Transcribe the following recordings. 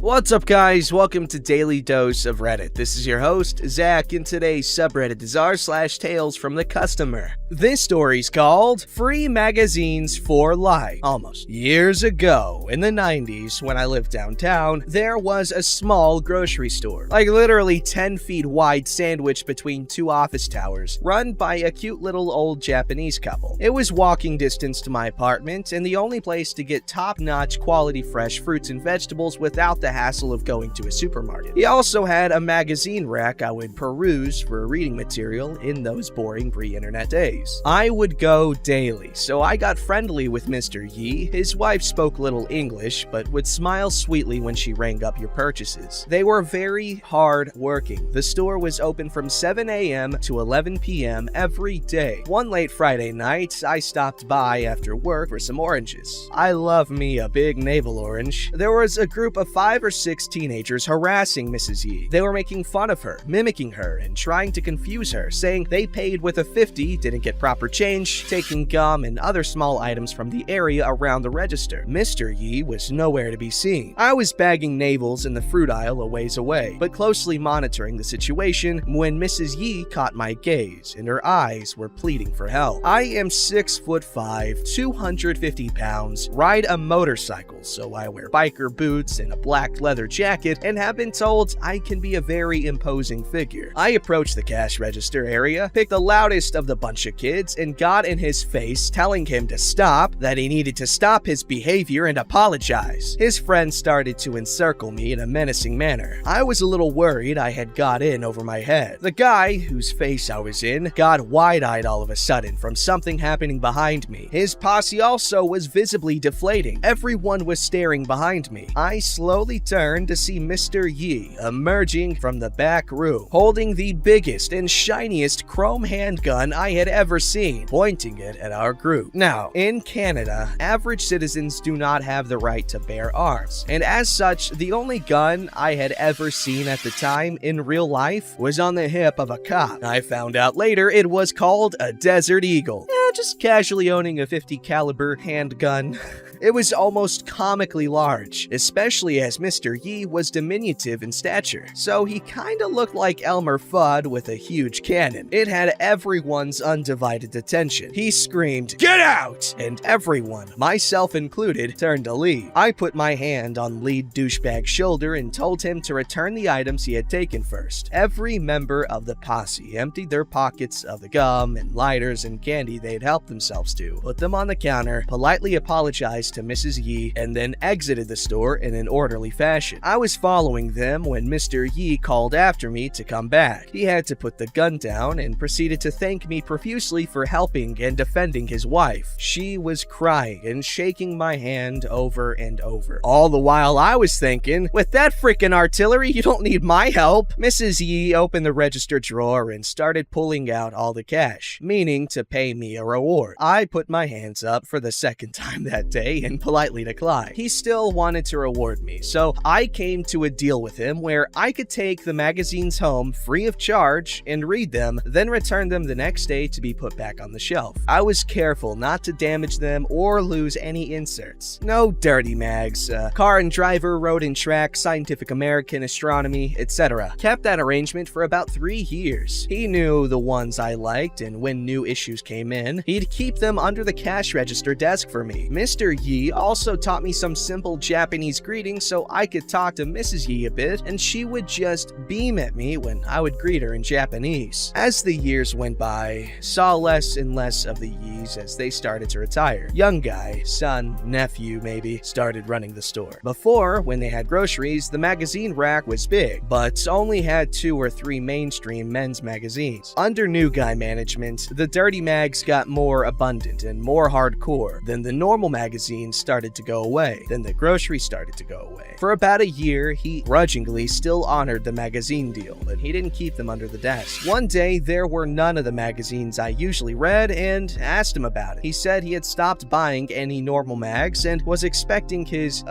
What's up, guys? Welcome to Daily Dose of Reddit. This is your host, Zach, and today's subreddit is r/TalesFromTheCustomer. This story's called Free Magazines for Life. Almost. Years ago, in the 90s, when I lived downtown, there was a small grocery store, like literally 10 feet wide, sandwiched between two office towers, run by a cute little old Japanese couple. It was walking distance to my apartment, and the only place to get top-notch quality fresh fruits and vegetables without the hassle of going to a supermarket. He also had a magazine rack I would peruse for reading material in those boring pre-internet days. I would go daily, so I got friendly with Mr. Yi. His wife spoke little English, but would smile sweetly when she rang up your purchases. They were very hard working. The store was open from 7 a.m. to 11 p.m. every day. One late Friday night, I stopped by after work for some oranges. I love me a big navel orange. There was a group of 5 or 6 teenagers harassing Mrs. Yi. They were making fun of her, mimicking her, and trying to confuse her, saying they paid with a 50, didn't get proper change, taking gum and other small items from the area around the register. Mr. Yi was nowhere to be seen. I was bagging navels in the fruit aisle a ways away, but closely monitoring the situation when Mrs. Yi caught my gaze, and her eyes were pleading for help. I am 6'5", 250 pounds, ride a motorcycle, so I wear biker boots and a black leather jacket, and have been told I can be a very imposing figure. I approached the cash register area, picked the loudest of the bunch of kids, and got in his face, telling him to stop, that he needed to stop his behavior and apologize. His friends started to encircle me in a menacing manner. I was a little worried I had got in over my head. The guy, whose face I was in, got wide-eyed all of a sudden from something happening behind me. His posse also was visibly deflating. Everyone was staring behind me. I slowly turned to see Mr. Yi emerging from the back room, holding the biggest and shiniest chrome handgun I had ever seen, pointing it at our group. Now, in Canada, average citizens do not have the right to bear arms, and as such, the only gun I had ever seen at the time in real life was on the hip of a cop. I found out later it was called a Desert Eagle. Just casually owning a 50 caliber handgun. It was almost comically large, especially as Mr. Yi was diminutive in stature, so he kinda looked like Elmer Fudd with a huge cannon. It had everyone's undivided attention. He screamed, "Get out!" and everyone, myself included, turned to leave. I put my hand on lead douchebag's shoulder and told him to return the items he had taken first. Every member of the posse emptied their pockets of the gum and lighters and candy they'd helped themselves to, put them on the counter, politely apologized to Mrs. Yi, and then exited the store in an orderly fashion. I was following them when Mr. Yi called after me to come back. He had to put the gun down and proceeded to thank me profusely for helping and defending his wife. She was crying and shaking my hand over and over. All the while I was thinking, with that freaking artillery, you don't need my help. Mrs. Yi opened the register drawer and started pulling out all the cash, meaning to pay me a reward. I put my hands up for the second time that day and politely declined. He still wanted to reward me, so I came to a deal with him where I could take the magazines home free of charge and read them, then return them the next day to be put back on the shelf. I was careful not to damage them or lose any inserts. No dirty mags, Car and Driver, Road and Track, Scientific American, Astronomy, etc. Kept that arrangement for about 3 years. He knew the ones I liked, and when new issues came in, he'd keep them under the cash register desk for me. Mr. Yi also taught me some simple Japanese greetings so I could talk to Mrs. Yi a bit, and she would just beam at me when I would greet her in Japanese. As the years went by, saw less and less of the Yis as they started to retire. Young guy, son, nephew maybe, started running the store. Before, when they had groceries, the magazine rack was big, but only had 2 or 3 mainstream men's magazines. Under new guy management, the dirty mags got more abundant and more hardcore. Then the normal magazines started to go away. Then the groceries started to go away. For about a year, he grudgingly still honored the magazine deal, but he didn't keep them under the desk. One day, there were none of the magazines I usually read, and asked him about it. He said he had stopped buying any normal mags and was expecting his,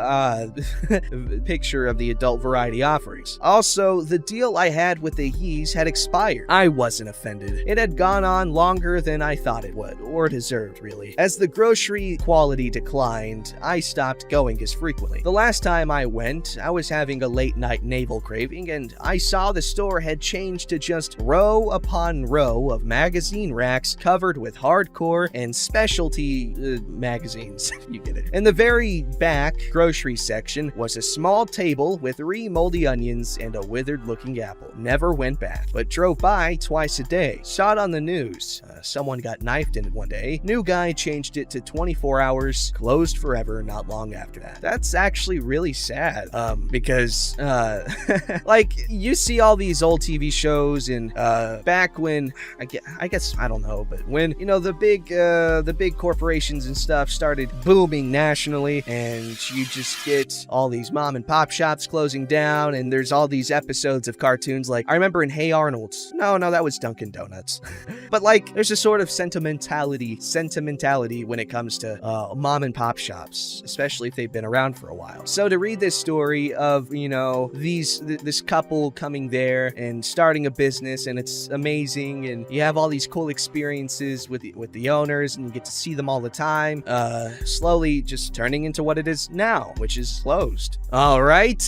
picture of the adult variety offerings. Also, the deal I had with the Yis had expired. I wasn't offended. It had gone on longer than I thought it would. would, or deserved really. As the grocery quality declined, I stopped going as frequently. The last time I went, I was having a late night navel craving, and I saw the store had changed to just row upon row of magazine racks covered with hardcore and specialty magazines. You get it. In the very back grocery section was a small table with 3 moldy onions and a withered looking apple. Never went back, but drove by twice a day. Saw it on the news. Someone got knifed in it one day. New guy changed it to 24 hours, closed forever not long after that. That's actually really sad, because like, you see all these old TV shows and back when, I guess, I don't know, but when, you know, the big corporations and stuff started booming nationally, and you just get all these mom and pop shops closing down, and there's all these episodes of cartoons like, I remember in Hey Arnold. No, that was Dunkin' Donuts. But like, there's a sort of sentimentality when it comes to mom and pop shops, especially if they've been around for a while. So to read this story of, you know, this couple coming there and starting a business, and it's amazing, and you have all these cool experiences with the owners, and you get to see them all the time, slowly just turning into what it is now, which is closed. All right,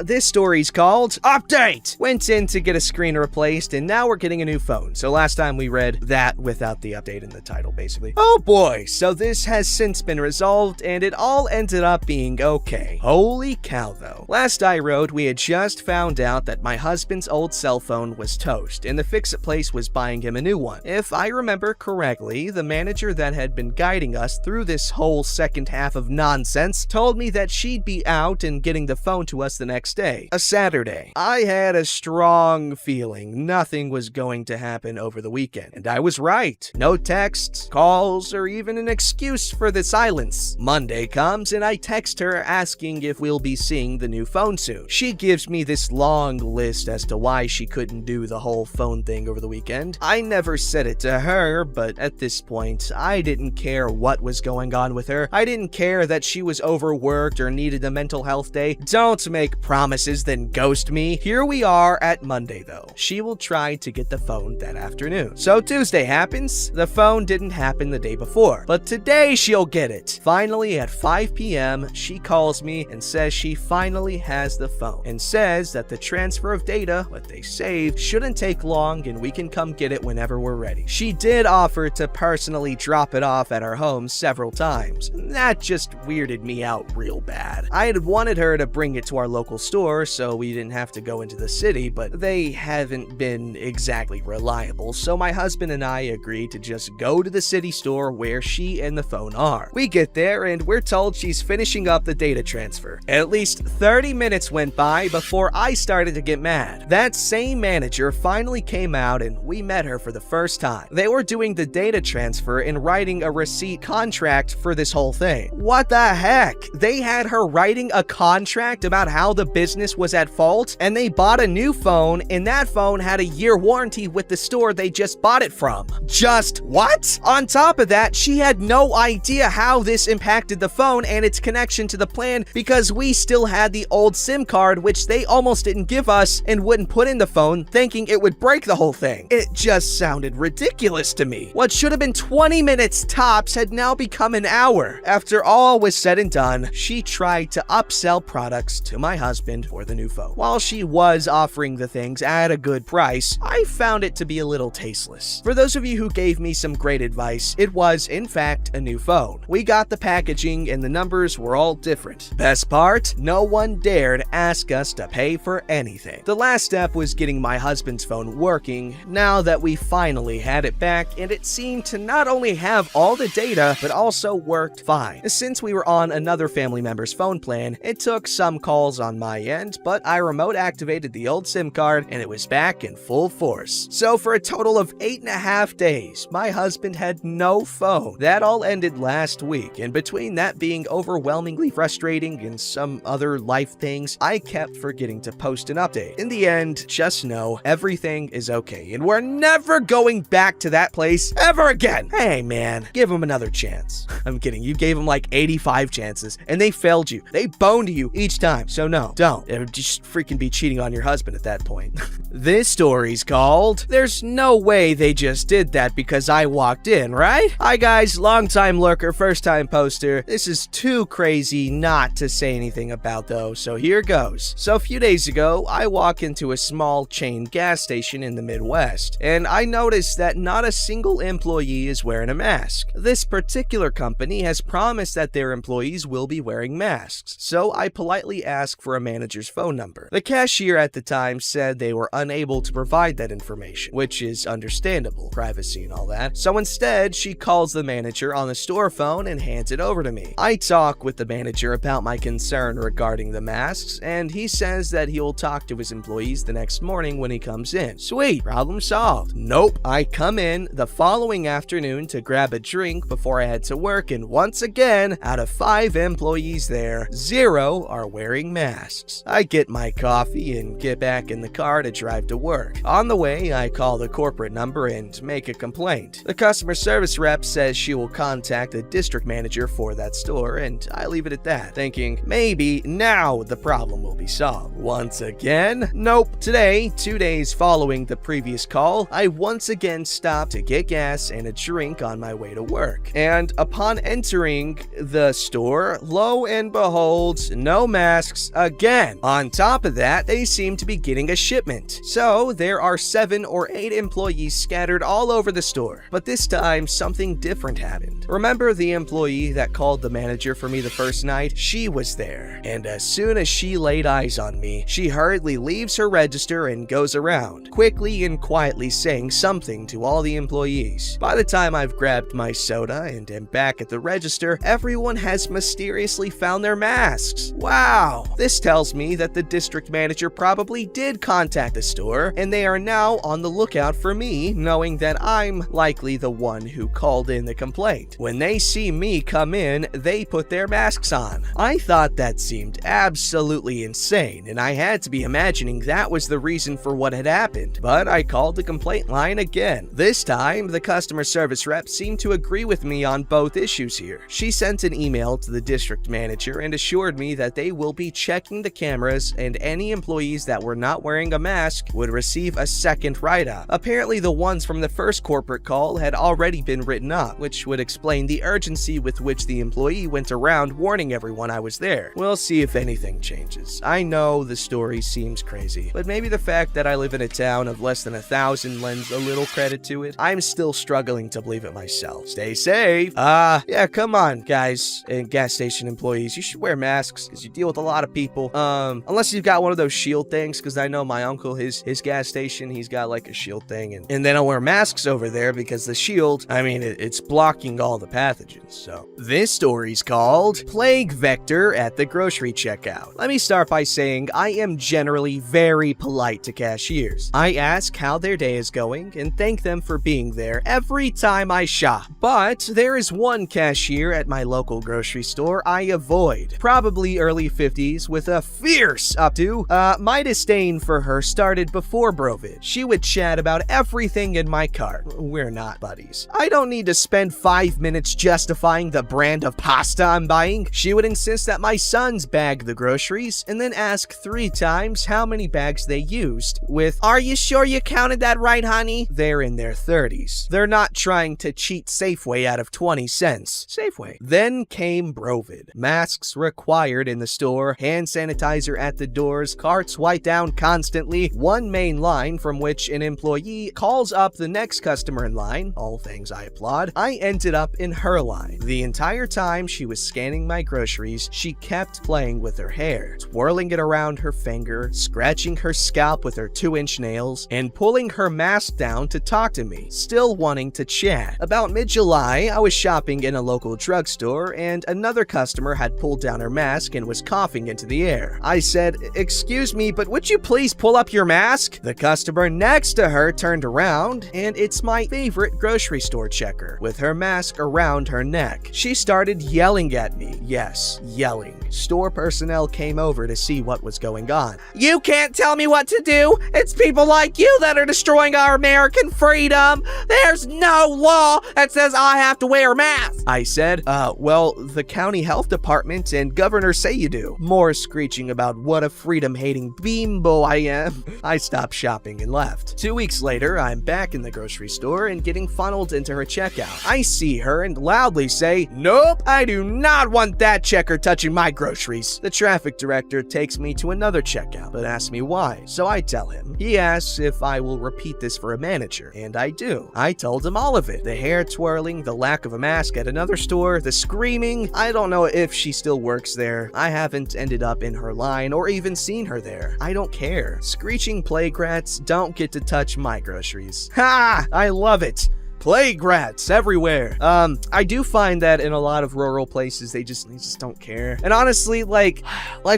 this story's called Update! Went in to get a screen replaced, and now we're getting a new phone. So last time we read that without the update in the title, basically. Oh boy, so this has since been resolved, and it all ended up being okay. Holy cow, though. Last I wrote, we had just found out that my husband's old cell phone was toast, and the fix-it place was buying him a new one. If I remember correctly, the manager that had been guiding us through this whole second half of nonsense told me that she'd be out and getting the phone to us the next day, a Saturday. I had a strong feeling nothing was going to happen over the weekend, and I was right. No texts, calls, or even an excuse for the silence. Monday comes, and I text her asking if we'll be seeing the new phone soon. She gives me this long list as to why she couldn't do the whole phone thing over the weekend. I never said it to her, but at this point, I didn't care what was going on with her. I didn't care that she was overworked or needed a mental health day. Don't make promises then ghost me. Here we are at Monday though. She will try to get the phone that afternoon. So Tuesday happens. The phone didn't happen the day before, but today she'll get it. Finally at 5 p.m., she calls me and says she finally has the phone, and says that the transfer of data, what they saved, shouldn't take long and we can come get it whenever we're ready. She did offer to personally drop it off at our home several times. That just weirded me out real bad. I had wanted her to bring it to our local store so we didn't have to go into the city, but they haven't been exactly reliable, so my husband and I agreed to just go to the city store where she and the phone are. We get there and we're told she's finishing up the data transfer. At least 30 minutes went by before I started to get mad. That same manager finally came out and we met her for the first time. They were doing the data transfer and writing a receipt contract for this whole thing. What the heck? They had her writing a contract about how the business was at fault, and they bought a new phone, and that phone had a year warranty with the store they just bought it from. Just what? On top of that, she had no idea how this impacted the phone and its connection to the plan, because we still had the old SIM card, which they almost didn't give us and wouldn't put in the phone, thinking it would break the whole thing. It just sounded ridiculous to me. What should have been 20 minutes tops had now become an hour. After all was said and done, she tried to upsell products to my husband for the new phone. While she was offering the things at a good price, I found it to be a little tasteless. For those of you who gave me some great advice, it was, in fact, a new phone. We got the packaging and the numbers were all different. Best part, no one dared ask us to pay for anything. The last step was getting my husband's phone working, now that we finally had it back, and it seemed to not only have all the data, but also worked fine. Since we were on another family member's phone plan, it took some calls on my end, but I remote activated the old SIM card and it was back in full force. So for a total of 8.5 days, my husband had no phone. That all ended last week, and between that being overwhelmingly frustrating and some other life things, I kept forgetting to post an update. In the end, just know everything is okay, and we're never going back to that place ever again. Hey man, give them another chance. I'm kidding, you gave them like 85 chances, and they failed you. They boned you each time, so no, don't. Just freaking be cheating on your husband at that point. This story's called, There's No Way They Just Did That Because I Walked In, Right? Hi guys, long-time lurker, first-time poster. This is too crazy not to say anything about though, so here goes. So a few days ago, I walk into a small chain gas station in the Midwest, and I noticed that not a single employee is wearing a mask. This particular company has promised that their employees will be wearing masks, so I politely asked for a manager's phone number. The cashier at the time said they were unable to provide that information, which is understandable, privacy and all that. So instead, she calls the manager on the store phone and hands it over to me. I talk with the manager about my concern regarding the masks, and he says that he will talk to his employees the next morning when he comes in. Sweet, problem solved. Nope. I come in the following afternoon to grab a drink before I head to work, and once again, out of 5 employees there, 0 are wearing masks. I get my coffee and get back in the car to drive to work. On the way, I call the corporate number and make a complaint. The customer service rep says she will contact the district manager for that store, and I leave it at that, thinking maybe now the problem will be solved. Once again, nope. Today, 2 days following the previous call, I once again stopped to get gas and a drink on my way to work. And upon entering the store, lo and behold, no masks again. On top of that, they seem to be getting a shipment. So there are 7 or 8 employees scattered all over the store. But this time, something different happened. Remember the employee that called the manager for me the first night? She was there. And as soon as she laid eyes on me, she hurriedly leaves her register and goes around, quickly and quietly saying something to all the employees. By the time I've grabbed my soda and am back at the register, everyone has mysteriously found their masks. Wow! This tells me that the district manager probably did contact the store, and they are now on the lookout for me, knowing that I'm likely the one who called in the complaint. When they see me come in, they put their masks on. I thought that seemed absolutely insane, and I had to be imagining that was the reason for what had happened. But I called the complaint line again. This time, the customer service rep seemed to agree with me on both issues here. She sent an email to the district manager and assured me that they will be checking the cameras, and any employees that were not wearing a mask would receive a second write-up. Apparently, the ones from the first corporate call had already been written up, which would explain the urgency with which the employee went around warning everyone I was there. We'll see if anything changes. I know the story seems crazy, but maybe the fact that I live in a town of less than 1,000 lends a little credit to it. I'm still struggling to believe it myself. Stay safe. Yeah, come on, guys and gas station employees. You should wear masks because you deal with a lot of people. Unless you've got one of those shield things, because I know my uncle, his gas station, he's got like a shield thing, and they don't wear masks over there because the shield, I mean, it's blocking all the pathogens. So this story's called Plague Vector at the Grocery Checkout. Let me start by saying I am generally very polite to cashiers. I ask how their day is going and thank them for being there every time I shop. But there is one cashier at my local grocery store I avoid. Probably early 50s with a fierce updo. My disdain for her started before Brovid. She would chat about everything in my cart. We're not buddies. I don't need to spend 5 minutes justifying the brand of pasta I'm buying. She would insist that my sons bag the groceries and then ask 3 times how many bags they used with, "Are you sure you counted that right, honey?" They're in their 30s. They're not trying to cheat Safeway out of 20 cents. Safeway. Then came Brovid. Masks required in the store, hand sanitizer at the doors, carts wiped down constantly, one main line from which an employee calls up the next customer in line, all things I applaud. I ended up in her line. The entire time she was scanning my groceries, she kept playing with her hair, twirling it around her finger, scratching her scalp with her 2-inch nails, and pulling her mask down to talk to me, still wanting to chat. About mid-July, I was shopping in a local drugstore, and another customer had pulled down her mask and was coughing into the air. I said, "Excuse me, but would you please pull up your mask?" The customer next to her turned around, and it's my favorite grocery store checker, with her mask around her neck. She started yelling at me. Yes, yelling. Store personnel came over to see what was going on. "You can't tell me what to do. It's people like you that are destroying our American freedom. There's no law that says I have to wear a mask." I said, well, the county health department and governor say you do. More screeching about what a freedom-hating beambo I am. I stopped shopping and left. 2 weeks later, I'm back in the grocery store and getting funneled into her checkout. I see her and loudly say, "Nope, I do not want that checker touching my groceries." The traffic director takes me to another checkout, but asks me why, so I tell him. He asks if I will repeat this for a manager, and I do. I told him all of it. The hair twirling, the lack of a mask at another store, the screaming. I don't know if she still works there. I haven't ended up in her line or even seen her there. I don't care. Screeching plague rats don't get to touch my groceries. Ha! I love it. Plague rats everywhere. I do find that in a lot of rural places, they just don't care. And honestly, like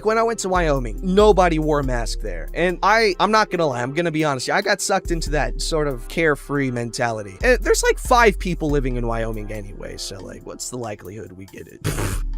when I went to Wyoming, nobody wore a mask there. And I'm not gonna lie, I'm gonna be honest. I got sucked into that sort of carefree mentality. And there's like 5 people living in Wyoming anyway, so like, what's the likelihood we get it?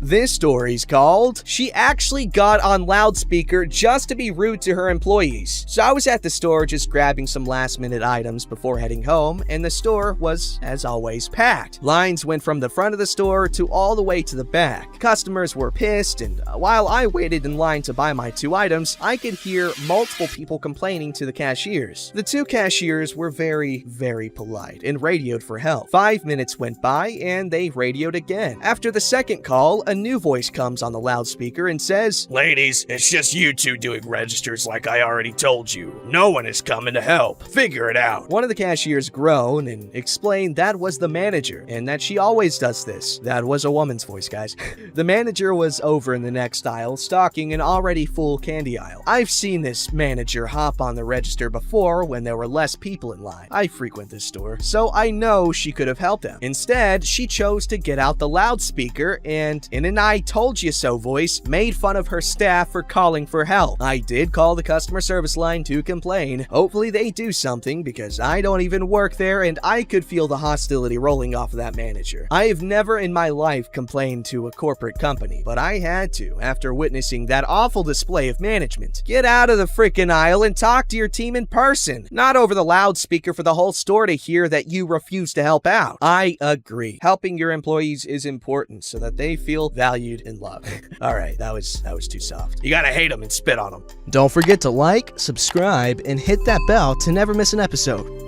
This story's called, "She Actually Got on Loudspeaker Just to Be Rude to Her Employees." So I was at the store just grabbing some last minute items before heading home, and the store was, as always, packed. Lines went from the front of the store to all the way to the back. Customers were pissed, and while I waited in line to buy my 2 items, I could hear multiple people complaining to the cashiers. The 2 cashiers were very, very polite and radioed for help. 5 minutes went by, and they radioed again. After the second call, a new voice comes on the loudspeaker and says, "Ladies, it's just you 2 doing registers like I already told you. No one is coming to help. Figure it out." One of the cashiers groaned and explained that was the manager and that she always does this. That was a woman's voice, guys. The manager was over in the next aisle, stocking an already full candy aisle. I've seen this manager hop on the register before when there were less people in line. I frequent this store, so I know she could have helped them. Instead, she chose to get out the loudspeaker and, in an "I told you so" voice, made fun of her staff for calling for help. I did call the customer service line to complain. Hopefully they do something, because I don't even work there and I could feel the hostility rolling off of that manager. I have never in my life complained to a corporate company, but I had to after witnessing that awful display of management. Get out of the freaking aisle and talk to your team in person, not over the loudspeaker for the whole store to hear that you refuse to help out. I agree. Helping your employees is important so that they feel valued and loved. All right, that was too soft. You gotta hate them and spit on them. Don't forget to like, subscribe, and hit that bell to never miss an episode.